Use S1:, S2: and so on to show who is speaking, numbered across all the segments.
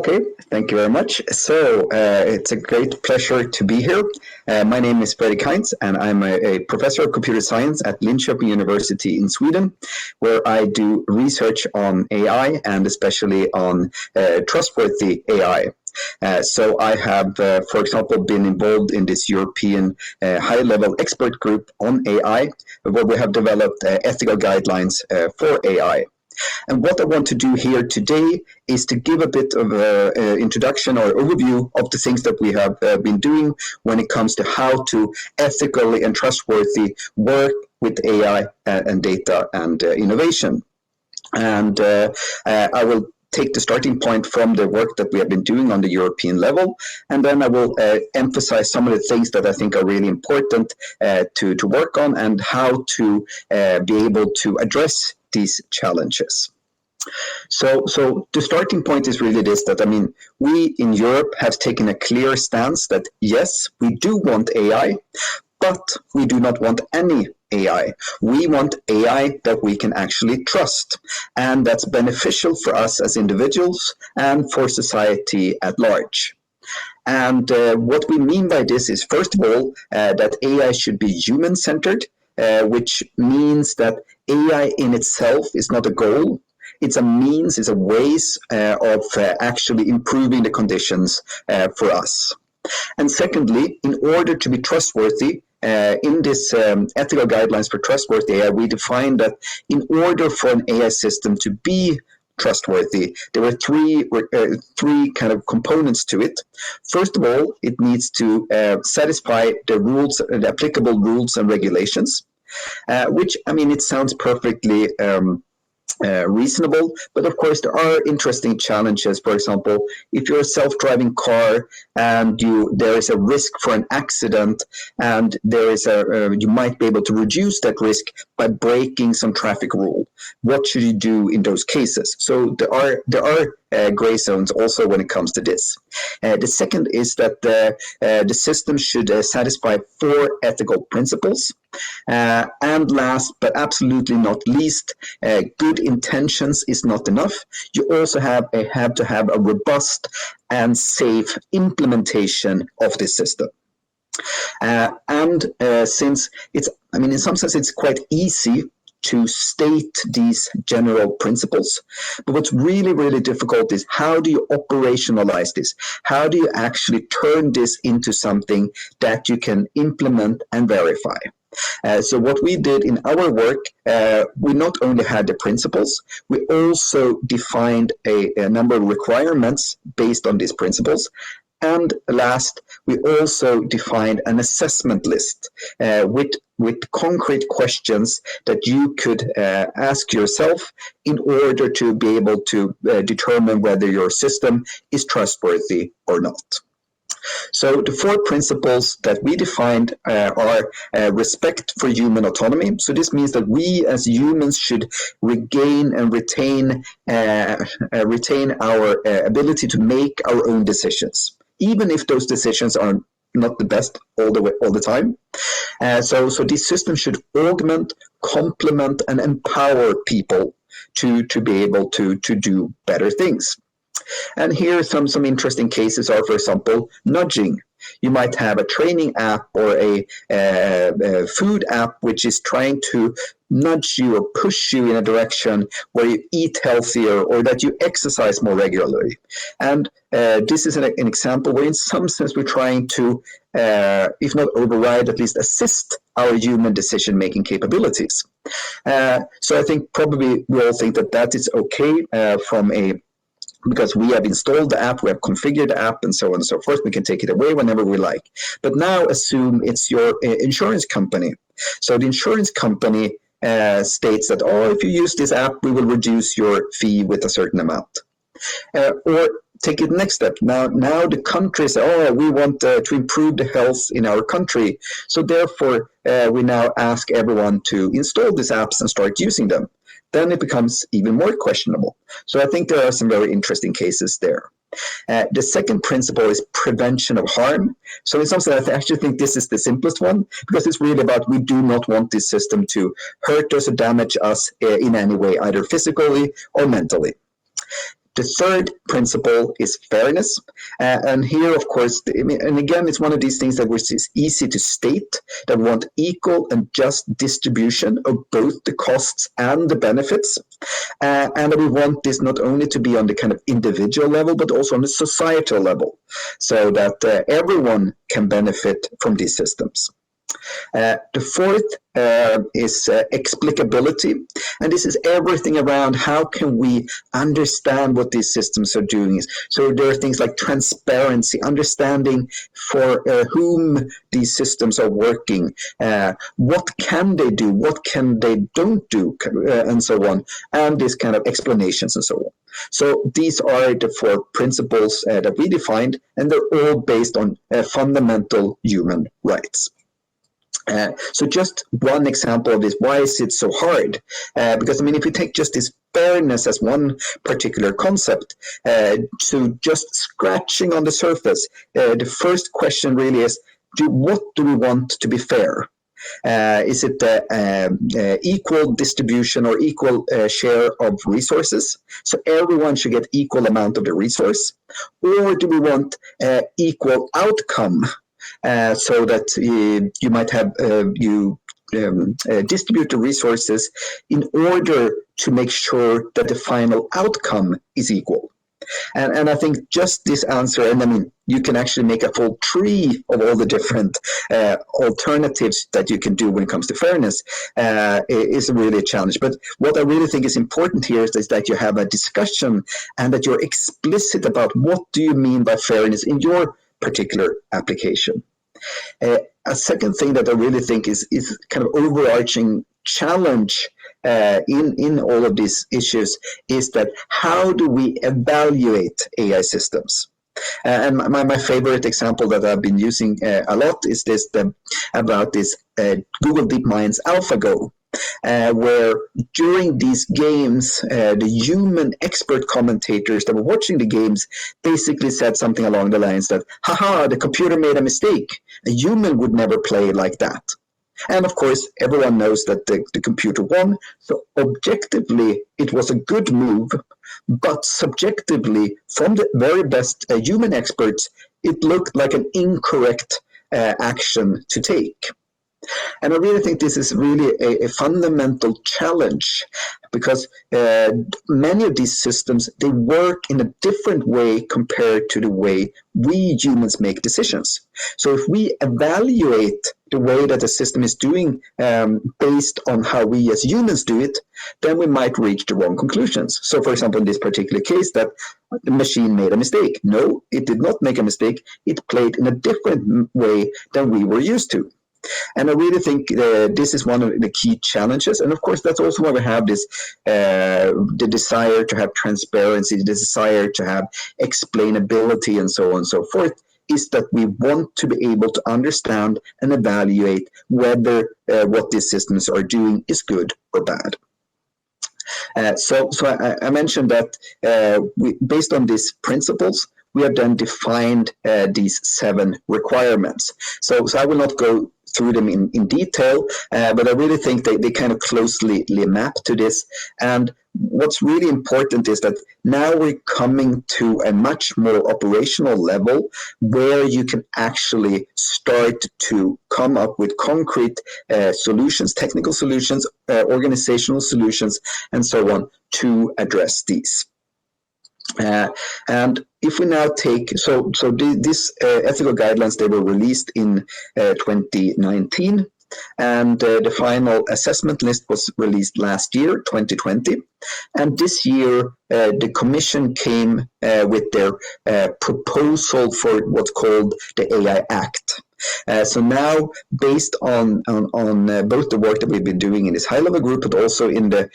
S1: Okay, thank you very much. So it's a great pleasure to be here. My name is Fredrik Heintz, and I'm a professor of computer science at Linköping University in Sweden, where I do research on AI and especially on trustworthy AI. So I have, for example, been involved in this European high-level expert group on AI, where we have developed ethical guidelines for AI. And what I want to do here today is to give a bit of an introduction or overview of the things that we have been doing when it comes to how to ethically and trustworthy work with AI and data and innovation. And I will take the starting point from the work that we have been doing on the European level, and then I will emphasize some of the things that I think are really important to work on and how to be able to address these challenges. So the starting point is really this, that we in Europe have taken a clear stance that yes, we do want AI, but we do not want any AI. We want AI that we can actually trust, and that's beneficial for us as individuals and for society at large. And what we mean by this is, first of all, that AI should be human-centered, which means that AI in itself is not a goal. It's a means, it's a ways of actually improving the conditions for us. And secondly, in order to be trustworthy, in this ethical guidelines for trustworthy AI, we define that in order for an AI system to be trustworthy, there were three kind of components to it. First of all, it needs to satisfy the rules, the applicable rules and regulations, which, it sounds perfectly reasonable, but of course there are interesting challenges. For example, if you're a self-driving car and there is a risk for an accident, and there is you might be able to reduce that risk by breaking some traffic rule. What should you do in those cases? So there are gray zones also when it comes to this. The second is that the system should satisfy 4 ethical principles. And last but absolutely not least, good intentions is not enough. You also have to have a robust and safe implementation of this system. And since it's, in some sense, it's quite easy to state these general principles. But what's really, really difficult is, how do you operationalize this? How do you actually turn this into something that you can implement and verify? So what we did in our work, we not only had the principles, we also defined a number of requirements based on these principles. And last, we also defined an assessment list with concrete questions that you could ask yourself in order to be able to determine whether your system is trustworthy or not. So the 4 principles that we defined are respect for human autonomy. So this means that we as humans should regain and retain our ability to make our own decisions, even if those decisions are not the best all the time. So this system should augment, complement, and empower people to be able to do better things. And here some interesting cases are, for example, nudging. You might have a training app or a food app which is trying to nudge you or push you in a direction where you eat healthier or that you exercise more regularly. And this is an example where in some sense we're trying to, if not override, at least assist our human decision-making capabilities. So I think probably we all think that is okay because we have installed the app, we have configured the app, and so on and so forth. We can take it away whenever we like. But now assume it's your insurance company. So the insurance company states that, if you use this app, we will reduce your fee with a certain amount. Or take it next step. Now the country says, we want to improve the health in our country. So therefore, we now ask everyone to install these apps and start using them. Then it becomes even more questionable. So I think there are some very interesting cases there. The second principle is prevention of harm. So in some sense, I actually think this is the simplest one, because it's really about, we do not want this system to hurt us or damage us in any way, either physically or mentally. The third principle is fairness. And here, of course, and again, it's one of these things that is easy to state, that we want equal and just distribution of both the costs and the benefits. And we want this not only to be on the kind of individual level, but also on the societal level, so that everyone can benefit from these systems. The fourth is explicability, and this is everything around how can we understand what these systems are doing. So there are things like transparency, understanding for whom these systems are working, what can they do, what can they don't do, and so on, and these kind of explanations and so on. So these are the four principles that we defined, and they're all based on fundamental human rights. So just one example of this, why is it so hard? Because, I mean, if we take just this fairness as one particular concept, so just scratching on the surface, the first question really is, what do we want to be fair? Is it equal distribution or equal share of resources? So everyone should get equal amount of the resource? Or do we want equal outcome? So that you might have distribute the resources in order to make sure that the final outcome is equal. And I think just this answer, and I mean, you can actually make a full tree of all the different alternatives that you can do when it comes to fairness, is really a challenge. But what I really think is important here is that you have a discussion and that you're explicit about what do you mean by fairness in your particular application. A second thing that I really think is kind of overarching challenge in all of these issues is that how do we evaluate AI systems? And my favorite example that I've been using a lot is this about this Google DeepMind's AlphaGo. Where during these games, the human expert commentators that were watching the games basically said something along the lines that, haha, the computer made a mistake. A human would never play like that. And of course, everyone knows that the computer won. So objectively, it was a good move. But subjectively, from the very best human experts, it looked like an incorrect action to take. And I really think this is really a fundamental challenge because many of these systems, they work in a different way compared to the way we humans make decisions. So if we evaluate the way that the system is doing based on how we as humans do it, then we might reach the wrong conclusions. So for example, in this particular case, that the machine made a mistake. No, it did not make a mistake. It played in a different way than we were used to. And I really think this is one of the key challenges. And of course, that's also why we have this, the desire to have transparency, the desire to have explainability and so on and so forth, is that we want to be able to understand and evaluate whether what these systems are doing is good or bad. So I mentioned that based on these principles, we have then defined these 7 requirements. So I will not go through them in detail, but I really think they kind of closely map to this. And what's really important is that now we're coming to a much more operational level where you can actually start to come up with concrete solutions, technical solutions, organizational solutions, and so on to address these. And if we now take, these ethical guidelines, they were released in 2019, and the final assessment list was released last year, 2020. And this year, the Commission came with their proposal for what's called the AI Act. So now, based on both the work that we've been doing in this high-level group, but also in the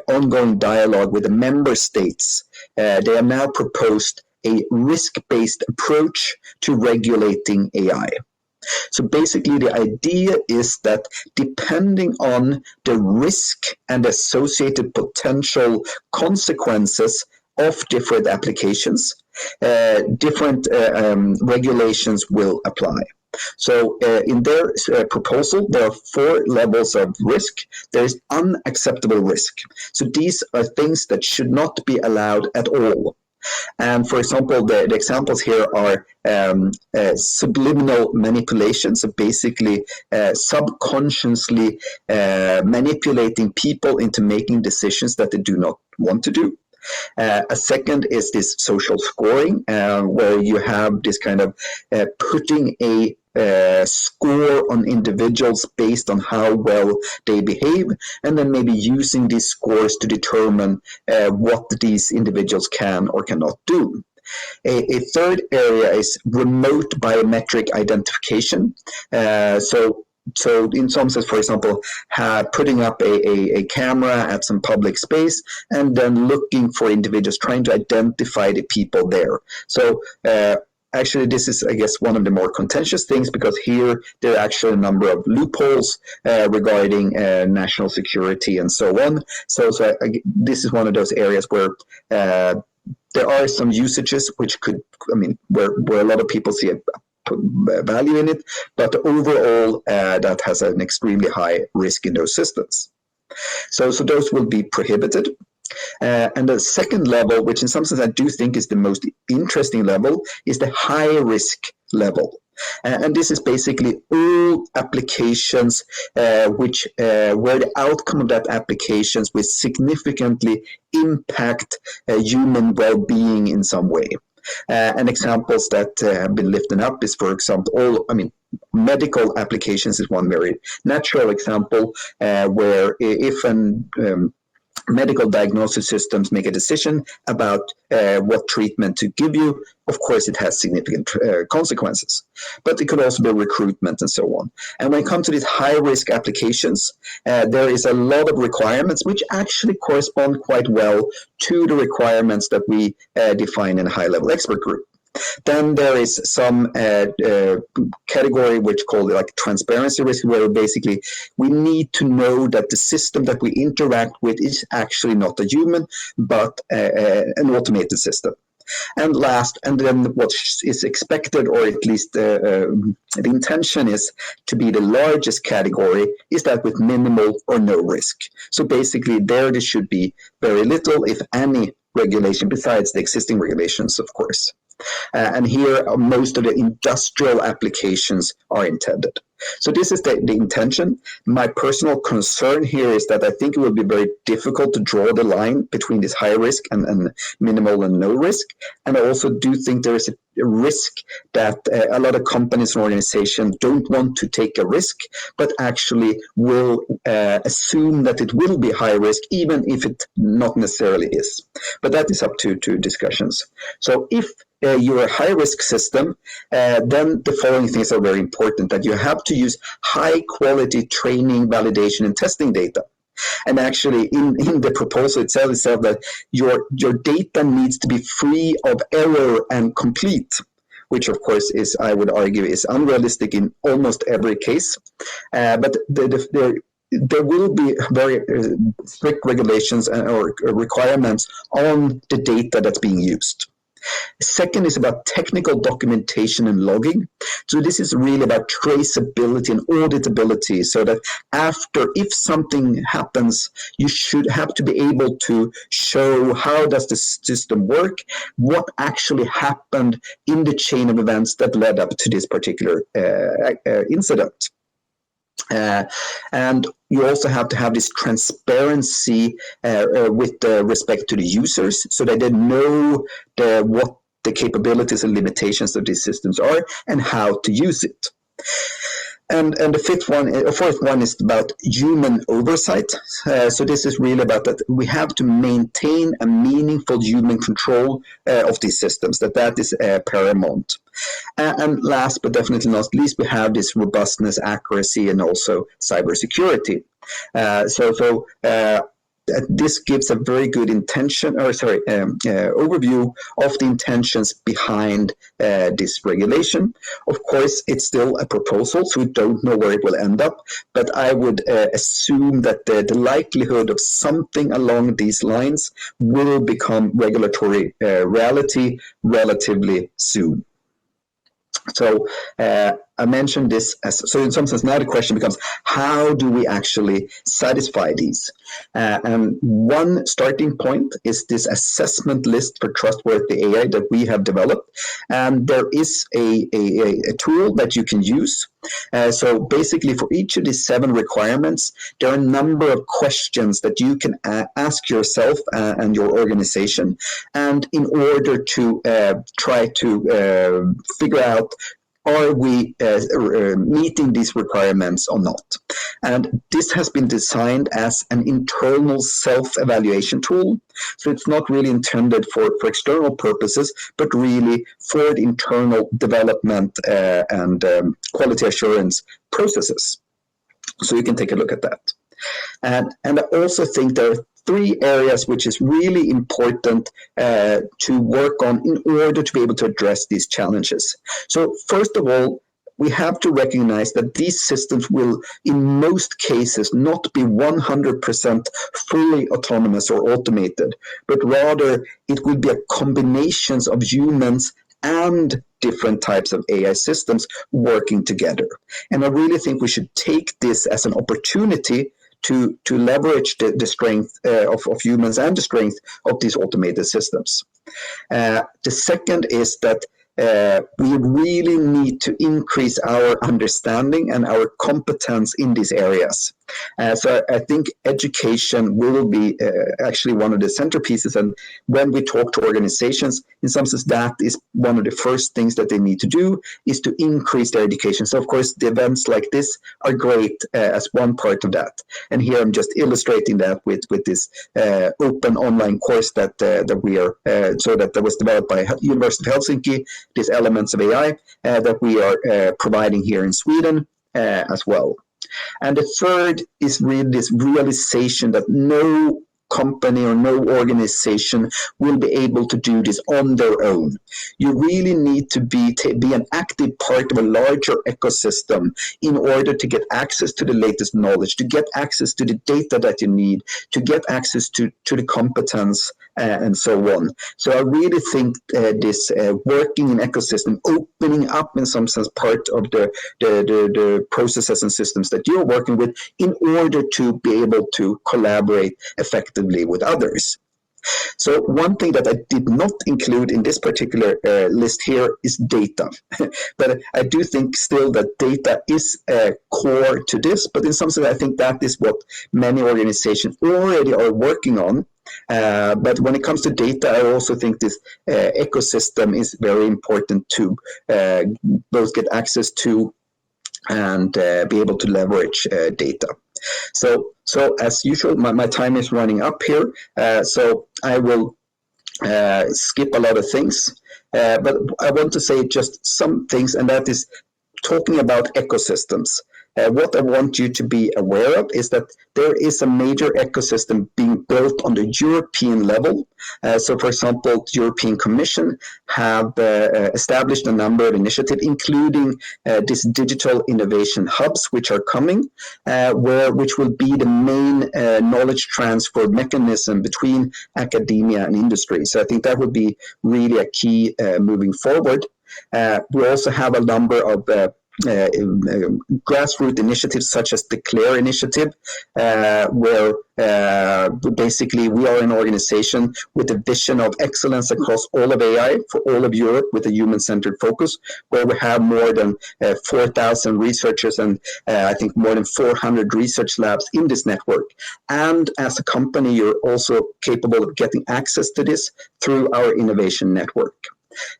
S1: ongoing dialogue with the member states, they have now proposed a risk-based approach to regulating AI. So basically, the idea is that depending on the risk and associated potential consequences of different applications, different regulations will apply. So in their proposal, there are 4 levels of risk. There is unacceptable risk. So these are things that should not be allowed at all. And for example, the examples here are subliminal manipulation, so basically subconsciously manipulating people into making decisions that they do not want to do. A second is this social scoring, where you have this kind of putting a score on individuals based on how well they behave, and then maybe using these scores to determine what these individuals can or cannot do. A third area is remote biometric identification. So in some sense, for example, putting up a camera at some public space and then looking for individuals, trying to identify the people there. So actually, this is, I guess, one of the more contentious things, because here there are actually a number of loopholes regarding national security and so on. So this is one of those areas where there are some usages which could, where a lot of people see a value in it, but overall that has an extremely high risk in those systems. So those will be prohibited. And the second level, which in some sense I do think is the most interesting level, is the high risk level. And this is basically all applications where the outcome of that applications will significantly impact human well-being in some way. And examples that have been lifted up is, for example, medical applications is one very natural example, where if an medical diagnosis systems make a decision about what treatment to give you, of course it has significant consequences. But it could also be recruitment and so on. And when it comes to these high-risk applications, there is a lot of requirements which actually correspond quite well to the requirements that we define in a high-level expert group. Then there is some category which called like transparency risk, where basically we need to know that the system that we interact with is actually not a human, but an automated system. And last, and then what is expected, or at least the intention is to be the largest category, is that with minimal or no risk. So basically there should be very little, if any, regulation besides the existing regulations, of course. And here most of the industrial applications are intended. So this is the intention. My personal concern here is that I think it will be very difficult to draw the line between this high risk and minimal and no risk. And I also do think there is a risk that a lot of companies and organizations don't want to take a risk, but actually will assume that it will be high risk, even if it not necessarily is. But that is up to discussions. So if you're a high-risk system, then the following things are very important: that you have to use high-quality training, validation, and testing data. And actually, in the proposal itself, it said that your data needs to be free of error and complete, which of course is, I would argue, is unrealistic in almost every case. But there will be very strict regulations or requirements on the data that's being used. Second is about technical documentation and logging. So this is really about traceability and auditability, so that if something happens, you should have to be able to show how does the system work, what actually happened in the chain of events that led up to this particular incident. And you also have to have this transparency with respect to the users, so that they know what the capabilities and limitations of these systems are and how to use it. And the fourth one is about human oversight. So this is really about that we have to maintain a meaningful human control of these systems, that is paramount. And last but definitely not least, we have this robustness, accuracy, and also cybersecurity. This gives a very good overview of the intentions behind this regulation. Of course, it's still a proposal, so we don't know where it will end up, but I would assume that the likelihood of something along these lines will become regulatory reality relatively soon. So I mentioned this so in some sense now the question becomes, how do we actually satisfy these? And one starting point is this assessment list for trustworthy AI that we have developed. And there is a tool that you can use. So basically for each of these 7 requirements, there are a number of questions that you can ask yourself and your organization, and in order to try to figure out, are we meeting these requirements or not? And this has been designed as an internal self-evaluation tool. So it's not really intended for external purposes, but really for the internal development and quality assurance processes. So you can take a look at that. And I also think there are 3 areas which is really important to work on in order to be able to address these challenges. So first of all, we have to recognize that these systems will, in most cases, not be 100% fully autonomous or automated, but rather it will be a combination of humans and different types of AI systems working together. And I really think we should take this as an opportunity to leverage the strength of humans and the strength of these automated systems. The second is that we really need to increase our understanding and our competence in these areas. So I think education will be actually one of the centerpieces. And when we talk to organizations, in some sense, that is one of the first things that they need to do, is to increase their education. So of course, the events like this are great as one part of that. And here I'm just illustrating that with this open online course that we are, so that was developed by University of Helsinki, these elements of AI that we are providing here in Sweden as well. And the third is really this realization that no company or no organization will be able to do this on their own. You really need to be an active part of a larger ecosystem in order to get access to the latest knowledge, to get access to the data that you need, to get access to the competence and so on. So I really think this working in ecosystem, opening up in some sense part of the processes and systems that you're working with in order to be able to collaborate effectively with others. So one thing that I did not include in this particular list here is data. But I do think still that data is core to this, but in some sense I think that is what many organizations already are working on. But when it comes to data, I also think this ecosystem is very important to both get access to and be able to leverage data. So as usual, my time is running up here, so I will skip a lot of things, but I want to say just some things, and that is talking about ecosystems. What I want you to be aware of is that there is a major ecosystem being built on the European level. So, for example, the European Commission have established a number of initiatives, including these digital innovation hubs, which are coming, which will be the main knowledge transfer mechanism between academia and industry. So I think that would be really a key moving forward. We also have a number of grassroots initiatives such as the CLARE initiative, where basically we are an organization with a vision of excellence across all of AI for all of Europe with a human-centered focus, where we have more than 4,000 researchers and I think more than 400 research labs in this network. And as a company, you're also capable of getting access to this through our innovation network.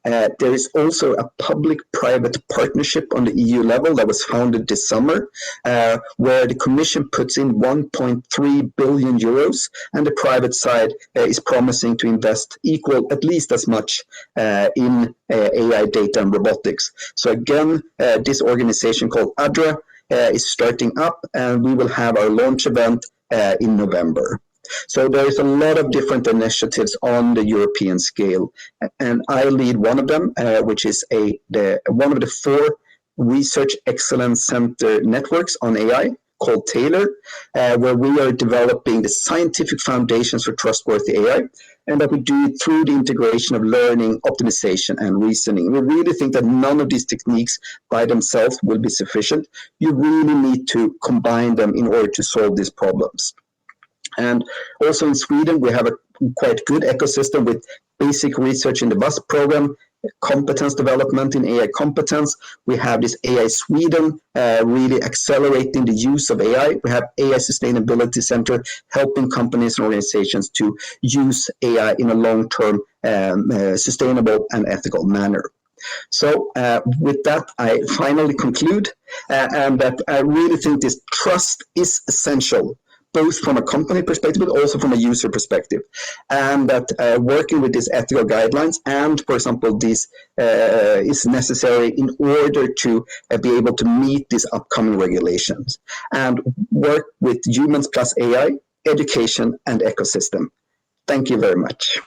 S1: There is also a public-private partnership on the EU level that was founded this summer, where the Commission puts in 1.3 billion euros, and the private side is promising to invest at least as much in AI data and robotics. So again, this organization called ADRA is starting up, and we will have our launch event in November. So there is a lot of different initiatives on the European scale, and I lead one of them, which is one of the 4 research excellence center networks on AI called TAILOR, where we are developing the scientific foundations for trustworthy AI, and that we do it through the integration of learning, optimization, and reasoning. We really think that none of these techniques by themselves will be sufficient. You really need to combine them in order to solve these problems. And also in Sweden, we have a quite good ecosystem with basic research in the BUS program, competence development in AI competence. We have this AI Sweden really accelerating the use of AI. We have AI Sustainability Center helping companies and organizations to use AI in a long-term, sustainable and ethical manner. So with that, I finally conclude, and that I really think this trust is essential, both from a company perspective, but also from a user perspective. And that working with these ethical guidelines and, for example, this is necessary in order to be able to meet these upcoming regulations and work with humans plus AI, education, and ecosystem. Thank you very much.